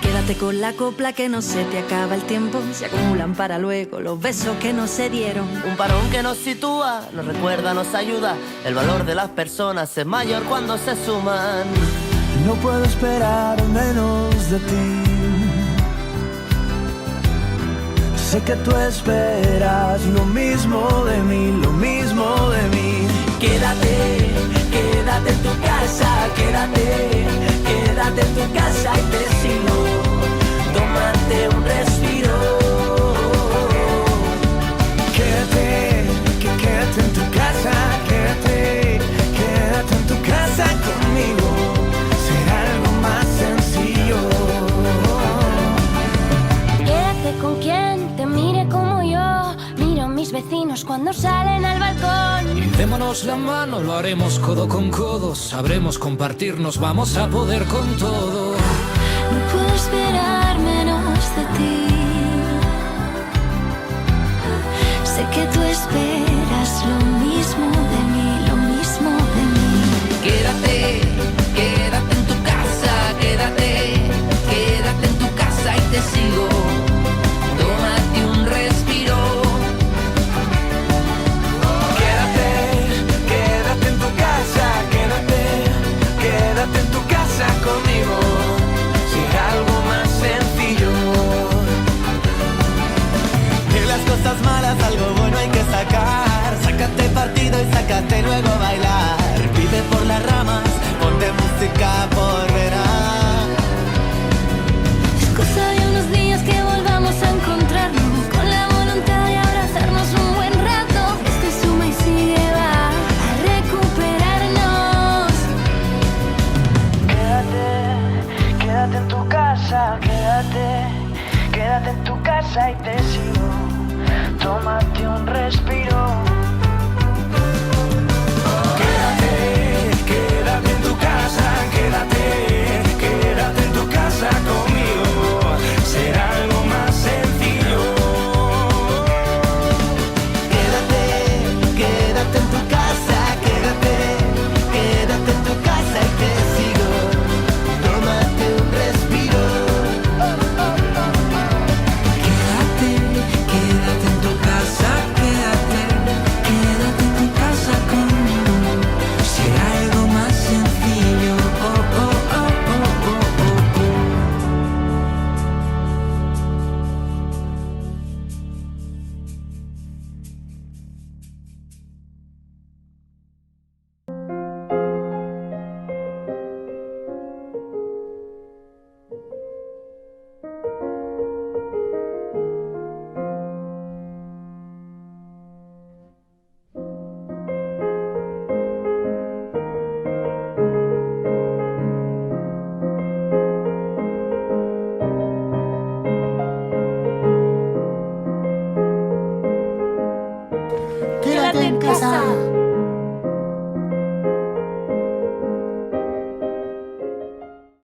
Quédate con la copla que no se te acaba el tiempo. Se acumulan para luego los besos que no se dieron. Un parón que nos sitúa, nos recuerda, nos ayuda. El valor de las personas es mayor cuando se suman. No puedo esperar menos de ti. Sé que tú esperas lo mismo de mí, lo mismo de mí. Quédate, quédate en tu casa, quédate, quédate en tu casa y te sigo. Tómate un respiro. Quédate, quédate en tu casa, quédate, quédate en tu casa conmigo. Será algo más sencillo. Quédate con quien te mire como yo. Miro a mis vecinos cuando salen al balcón. Y démonos la mano, lo haremos codo con codo. Sabremos compartirnos, vamos a poder con todo. No puedo esperar menos de ti. Sé que tú esperas lo mismo de mí, lo mismo de mí. Quédate, quédate en tu casa, quédate, quédate en tu casa y te sigo. Tómate un respiro. Quédate, quédate en tu casa, quédate, quédate en tu casa conmigo. Será algo más sencillo. De las cosas malas algo bueno hay que sacar. Sácate partido y sácate luego a bailar. Vive por las ramas, ponte música por verás. Es cosa de unos días que volvamos a encontrarnos, con la voluntad de abrazarnos un buen rato. Este suma y sigue va a recuperarnos. Quédate, quédate en tu casa, quédate, quédate en tu casa y te sigo. Tómate un respiro. Quédate, quédate en tu casa, quédate, quédate en tu casa conmigo. Será algo más sencillo. Quédate, quédate en tu casa, quédate, quédate en tu casa y te sigo. Tómate un respiro. Quédate, quédate en tu casa, quédate, quédate en tu casa conmigo. Será algo más sencillo. Oh, oh, oh, oh, oh, oh, oh. Quédate en casa.